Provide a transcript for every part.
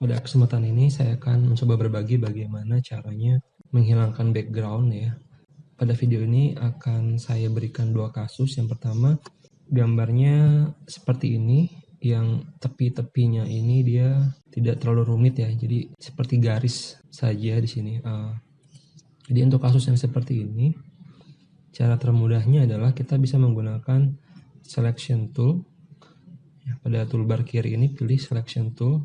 Pada kesempatan ini saya akan mencoba berbagi bagaimana caranya menghilangkan background ya. Pada video ini akan saya berikan dua kasus. Yang pertama, gambarnya seperti ini, yang tepi-tepinya ini dia tidak terlalu rumit ya, jadi seperti garis saja di sini. Jadi untuk kasus yang seperti ini, cara termudahnya adalah kita bisa menggunakan selection tool. Pada toolbar kiri ini pilih selection tool.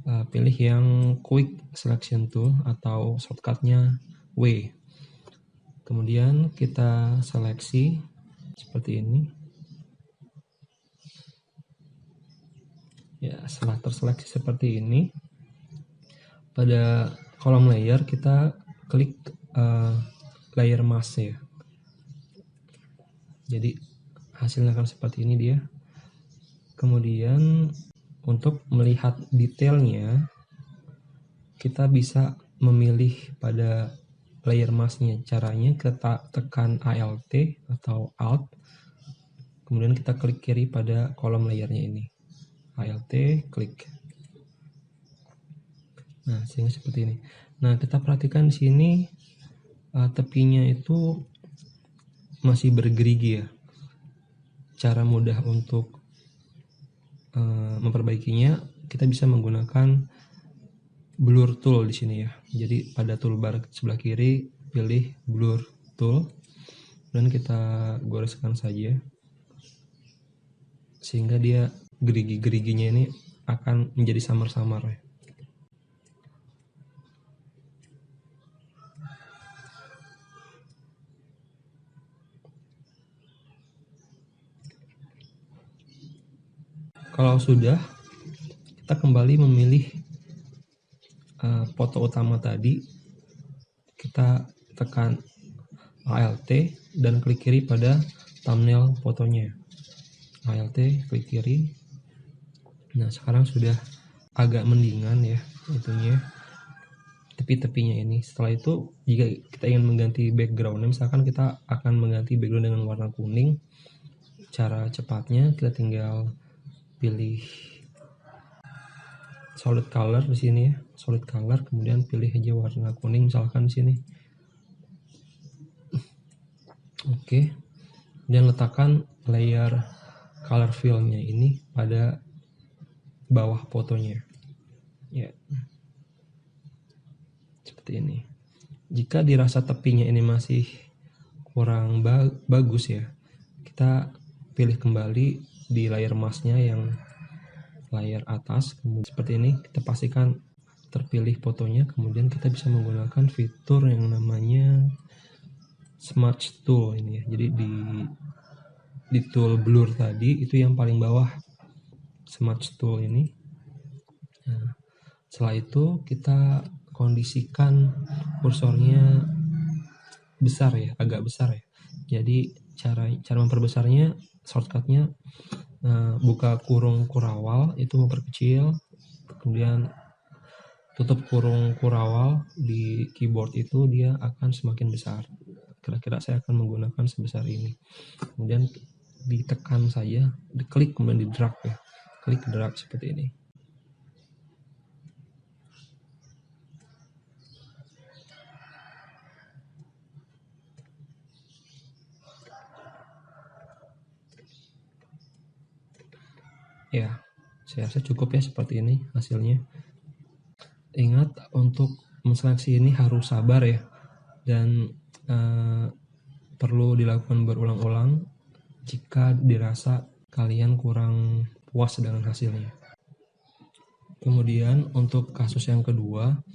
Pilih yang quick selection tool atau shortcutnya W. Kemudian kita seleksi seperti ini. Ya, setelah terseleksi seperti ini, pada kolom layer kita klik layer mask ya. Jadi hasilnya akan seperti ini dia. Kemudian untuk melihat detailnya, kita bisa memilih pada layer masknya. Caranya kita tekan Alt atau Alt, kemudian kita klik kiri pada kolom layernya ini. Alt, klik. Nah, sehingga seperti ini. Nah, kita perhatikan di sini tepinya itu masih bergerigi ya. Cara mudah untuk memperbaikinya, kita bisa menggunakan blur tool di sini ya. Jadi pada toolbar sebelah kiri pilih blur tool dan kita goreskan saja sehingga dia gerigi-geriginya ini akan menjadi samar-samar ya. Kalau sudah, kita kembali memilih foto utama tadi, kita tekan Alt dan klik kiri pada thumbnail fotonya. Alt, klik kiri. Nah, sekarang sudah agak mendingan ya itunya, tepi-tepinya ini. Setelah itu, jika kita ingin mengganti backgroundnya, misalkan kita akan mengganti background dengan warna kuning, cara cepatnya kita tinggal pilih solid color di sini ya, solid color, kemudian pilih aja warna kuning misalkan di sini. Oke. Dan letakkan layer color fill-nya ini pada bawah fotonya. Ya. Seperti ini. Jika dirasa tepinya ini masih kurang bagus ya, kita pilih kembali di layer masknya yang layer atas, kemudian seperti ini kita pastikan terpilih fotonya, kemudian kita bisa menggunakan fitur yang namanya smudge tool ini ya. Jadi di tool blur tadi itu yang paling bawah, smudge tool ini. Nah, setelah itu kita kondisikan kursornya besar ya, agak besar ya. Jadi cara memperbesarnya, shortcutnya buka kurung kurawal itu memperkecil, kemudian tutup kurung kurawal di keyboard itu dia akan semakin besar. Kira-kira saya akan menggunakan sebesar ini. Kemudian ditekan saja, diklik kemudian di drag ya, klik drag seperti ini. Ya, saya rasa cukup ya seperti ini hasilnya. Ingat, untuk menseleksi ini harus sabar ya, dan perlu dilakukan berulang-ulang jika dirasa kalian kurang puas dengan hasilnya. Kemudian untuk kasus yang kedua,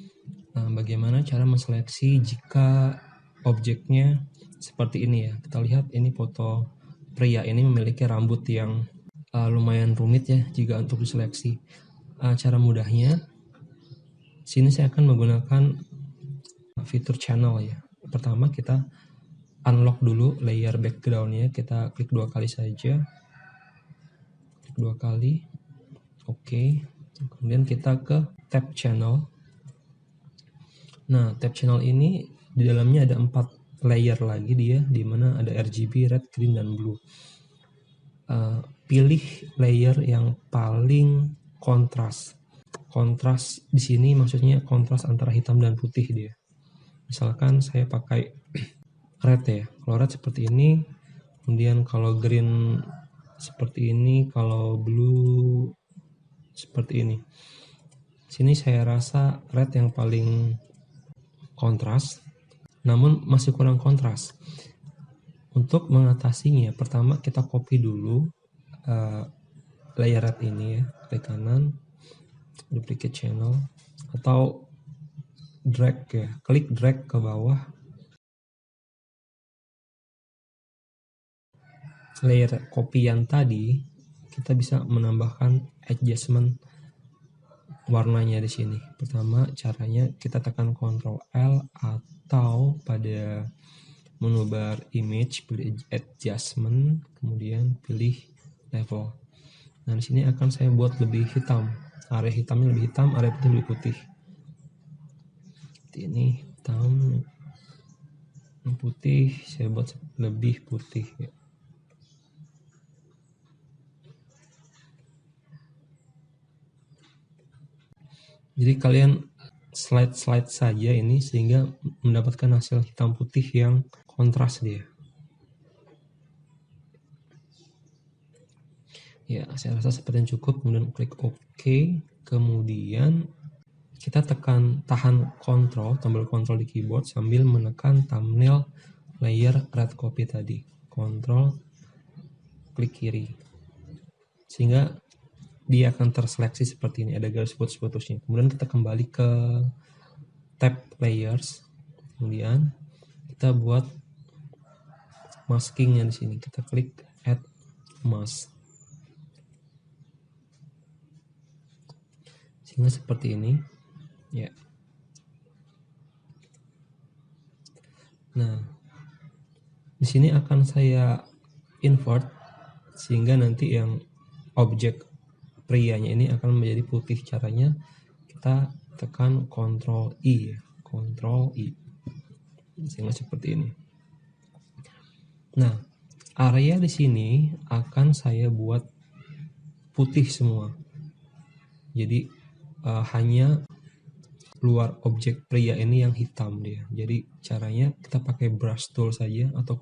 bagaimana cara menseleksi jika objeknya seperti ini ya. Kita lihat ini foto pria ini memiliki rambut yang lumayan rumit ya jika untuk diseleksi. Cara mudahnya, sini saya akan menggunakan fitur channel ya. Pertama kita unlock dulu layer backgroundnya, kita klik 2 kali saja, klik 2 kali, oke. Kemudian kita ke tab channel. Nah, tab channel ini di dalamnya ada 4 layer lagi dia, di mana ada RGB, red, green, dan blue. Pilih layer yang paling kontras. kontras di sini maksudnya kontras antara hitam dan putih dia. Misalkan saya pakai red ya, kalau red seperti ini, kemudian kalau green seperti ini, kalau blue seperti ini. Sini saya rasa red yang paling kontras, namun masih kurang kontras. Untuk mengatasinya, pertama kita copy dulu layer red ini ya, klik kanan, duplicate channel, atau drag ya, klik drag ke bawah layer copy yang tadi. Kita bisa menambahkan adjustment warnanya di sini. Pertama caranya kita tekan Ctrl L atau pada menu bar image pilih adjustment, kemudian pilih level. Nah di sini akan saya buat lebih hitam, area hitamnya lebih hitam, area putih lebih putih. Seperti ini, hitam, putih, saya buat lebih putih ya. Jadi kalian slide saja ini sehingga mendapatkan hasil hitam putih yang kontras dia. Ya, saya rasa seperti yang cukup. Kemudian klik OK. Kemudian kita tahan tombol Ctrl di keyboard sambil menekan thumbnail layer red copy tadi. Ctrl, klik kiri. Sehingga dia akan terseleksi seperti ini, ada garis putus-putusnya. Kemudian kita kembali ke tab layers, kemudian kita buat maskingnya di sini. Kita klik add mask, sehingga seperti ini, ya. Nah, di sini akan saya invert sehingga nanti yang objek prianya ini akan menjadi putih. Caranya kita tekan Ctrl I, Ctrl I, sehingga seperti ini. Nah, area di sini akan saya buat putih semua. Jadi hanya luar objek pria ini yang hitam dia. Jadi caranya kita pakai brush tool saja atau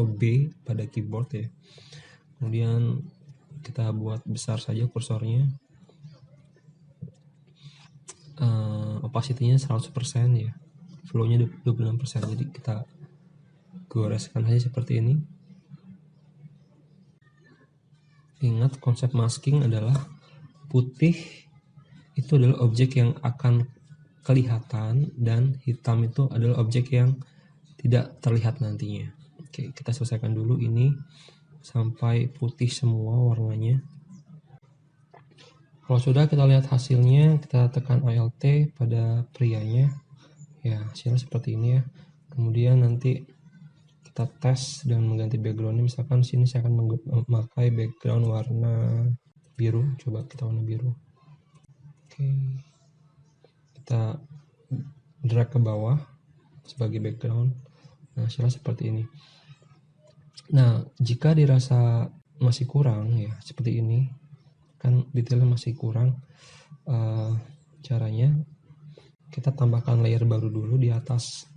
B pada keyboard ya. Kemudian kita buat besar saja kursornya. Opacity-nya 100% ya. Flow-nya 26%. Jadi kita goreskan saja seperti ini. Ingat konsep masking adalah putih itu adalah objek yang akan kelihatan dan hitam itu adalah objek yang tidak terlihat nantinya. Oke, kita selesaikan dulu ini sampai putih semua warnanya. Kalau sudah, kita lihat hasilnya, kita tekan Alt pada prianya. Ya, hasilnya seperti ini ya. Kemudian nanti kita tes dengan mengganti backgroundnya. Misalkan sini saya akan memakai background warna biru. Coba kita warna biru. Oke. Kita drag ke bawah sebagai background. Nah, hasilnya seperti ini. Nah, jika dirasa masih kurang ya, seperti ini, kan detailnya masih kurang, caranya kita tambahkan layer baru dulu di atas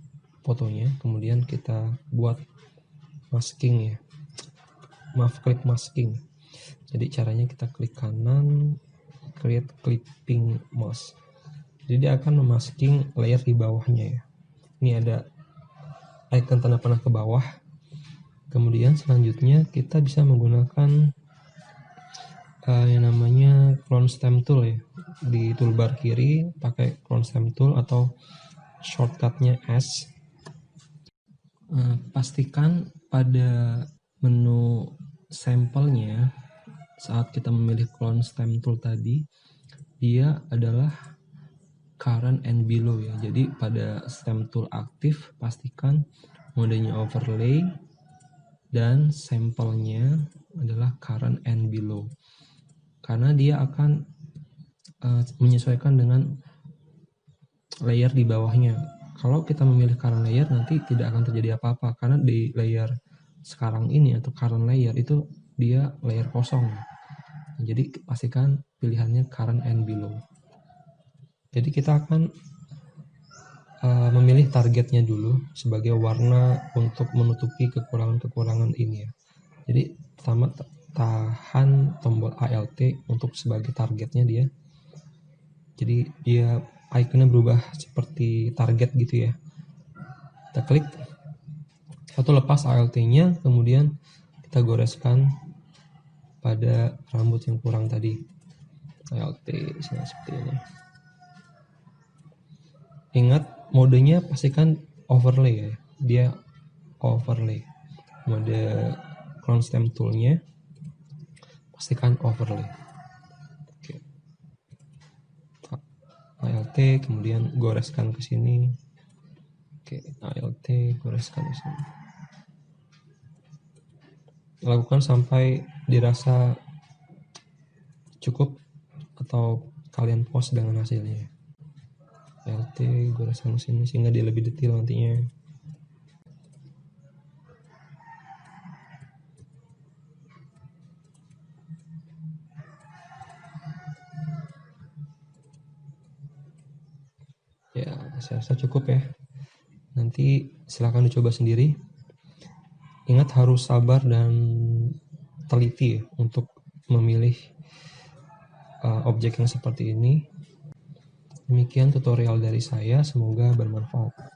fotonya, kemudian kita buat masking ya, klik masking. Jadi caranya kita klik kanan, create clipping mask, jadi dia akan memasking layer di bawahnya ya. Ini ada icon tanda panah ke bawah. Kemudian selanjutnya kita bisa menggunakan yang namanya clone stamp tool ya. Di toolbar kiri pakai clone stamp tool atau shortcutnya S. Pastikan pada menu sampelnya saat kita memilih clone stamp tool tadi, dia adalah current and below ya. Jadi pada stamp tool aktif pastikan modenya overlay dan sampelnya adalah current and below, karena dia akan menyesuaikan dengan layer di bawahnya. Kalau kita memilih current layer nanti tidak akan terjadi apa-apa, karena di layer sekarang ini atau current layer itu dia layer kosong. Jadi pastikan pilihannya current and below. Jadi kita akan memilih targetnya dulu sebagai warna untuk menutupi kekurangan-kekurangan ini ya. Jadi pertama tahan tombol Alt untuk sebagai targetnya dia. Jadi dia ikonnya berubah seperti target gitu ya. Kita klik, satu lepas Alt-nya, kemudian kita goreskan pada rambut yang kurang tadi. Alt seperti ini. Ingat modenya pastikan overlay ya. Dia overlay. Mode clone stamp toolnya pastikan overlay. Oke. Alt kemudian goreskan ke sini. Oke, Alt goreskan ke sini. Lakukan sampai dirasa cukup atau kalian puas dengan hasilnya. Alt goreskan ke sini sehingga dia lebih detail nantinya. Ya, saya rasa cukup ya. Nanti silahkan dicoba sendiri. Ingat harus sabar dan teliti ya, untuk memilih objek yang seperti ini. Demikian tutorial dari saya, semoga bermanfaat.